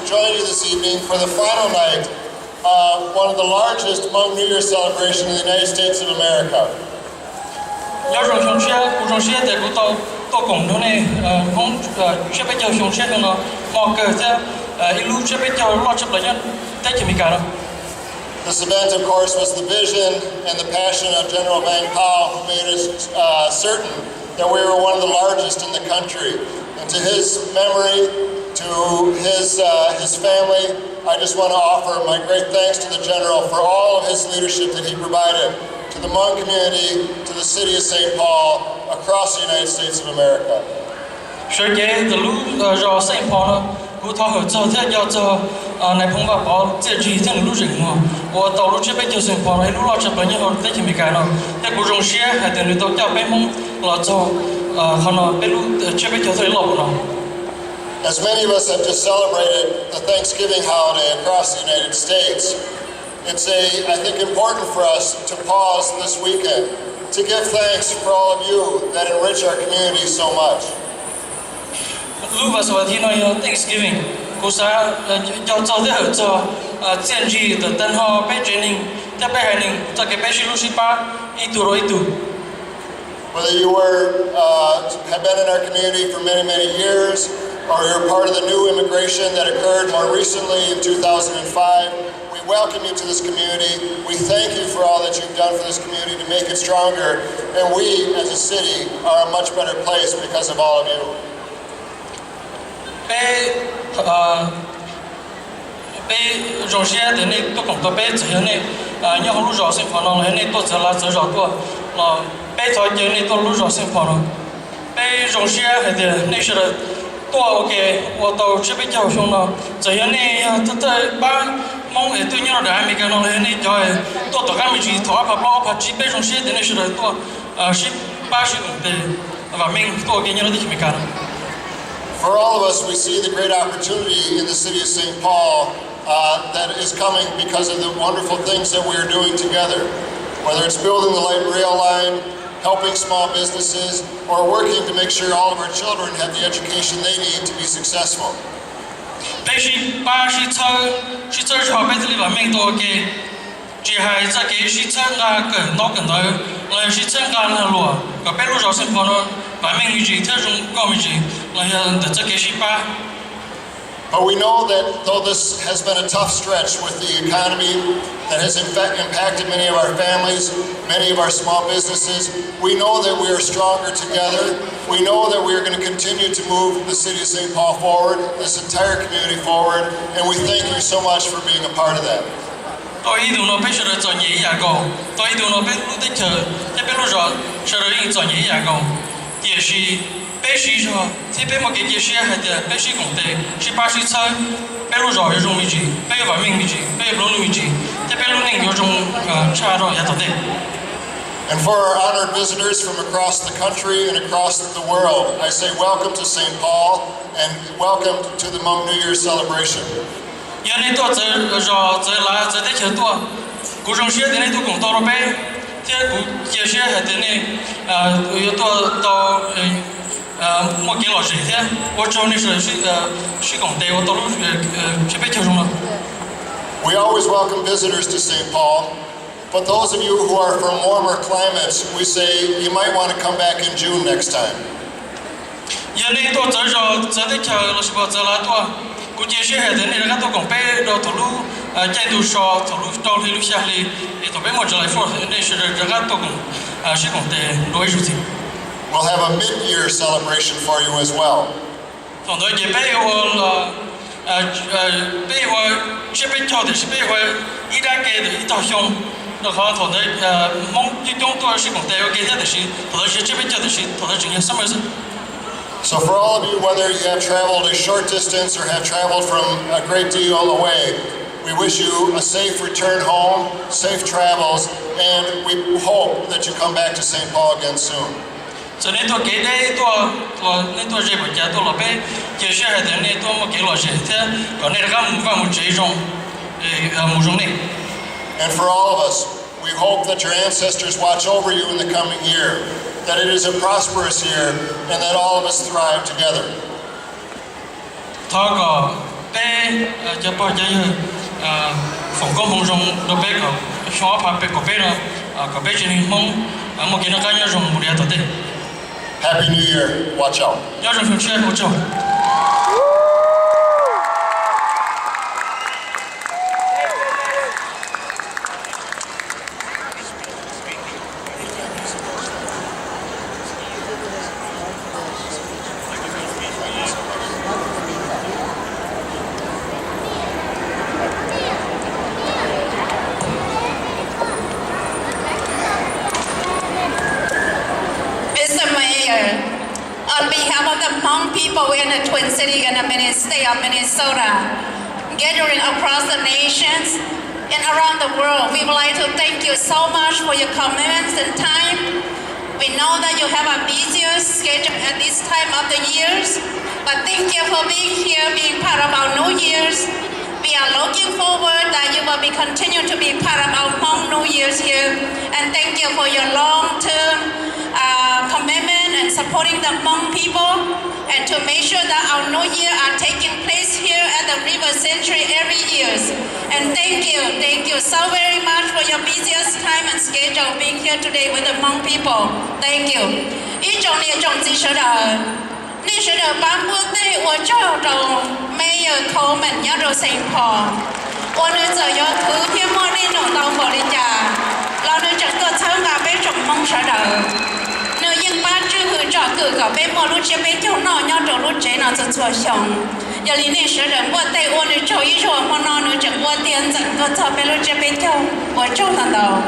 join you this evening for the final night of one of the largest Hmong New Year celebrations in the United States of America. This event, of course, was the vision and the passion of General Vang Pao, who made us certain that we were one of the largest in the country. And to his memory, to his family, I just want to offer my great thanks to the General for all of his leadership that he provided to the Hmong community, to the city of St. Paul, across the United States of America. As many of us have just celebrated the Thanksgiving holiday across the United States, it's I think important for us to pause this weekend to give thanks for all of you that enrich our community so much. Thanksgiving, whether you have been in our community for many, many years, or you're part of the new immigration that occurred more recently in 2005, we welcome you to this community. We thank you for all that you've done for this community to make it stronger, and we, as a city, are a much better place because of all of you. For all of us, we see the great opportunity in the city of St. Paul that is coming because of the wonderful things that we're doing together. Whether it's building the light rail line, helping small businesses, or working to make sure all of our children have the education they need to be successful. But we know that though this has been a tough stretch with the economy that has impacted many of our families, many of our small businesses, we know that we are stronger together. We know that we are going to continue to move the city of St. Paul forward, this entire community forward, and we thank you so much for being a part of that. And for our honored visitors from across the country and across the world, I say welcome to St. Paul and welcome to the Hmong New Year celebration. We always welcome visitors to St. Paul, but those of you who are from warmer climates, we say you might want to come back in June next time. We'll have a mid-year celebration for you as well. So for all of you, whether you have traveled a short distance or have traveled from a great deal away, we wish you a safe return home, safe travels, and we hope that you come back to St. Paul again soon. And for all of us, we hope that your ancestors watch over you in the coming year, that it is a prosperous year, and that all of us thrive together. bé cho bao giờ phòng có mong rong đồ bé có xóa phá bé có bé trên hình mong một cái nó cá nhau rong một đĩa thôi. Happy New Year. Watch out. Nhau rong phim xe hỗ trợ. Mr. Mayor, on behalf of the Hmong people in the Twin Cities and the state of Minnesota, gathering across the nations and around the world, we would like to thank you so much for your commitments and time. We know that you have a busy schedule at this time of the years, but thank you for being here, being part of our New Year's. We are looking forward that you will be continue to be part of our Hmong New Year's here, and thank you for your long-term commitment and supporting the Hmong people, and to make sure that our New Year are taking place here at the River Century every year. And thank you so very much for your busiest time and schedule being here today with the Hmong people. Thank you. 一种的种子是的，你是的颁布的我叫做 Mayor Coleman 要做Saint Paul， 我呢就有图片莫的弄到佛的家，เรา呢จะก็参加被种梦是的。nhưng ba chữ hư trọ cử cả bên mua lúc chế bên chỗ nọ nhau trọ lúc chế nào cho chùa xong giờ lý này sử dụng qua tay ôn để cho ý cho mà nó nữa chẳng qua tiền dẫn có cho bên lúc chế bên chỗ ở chỗ nào đâu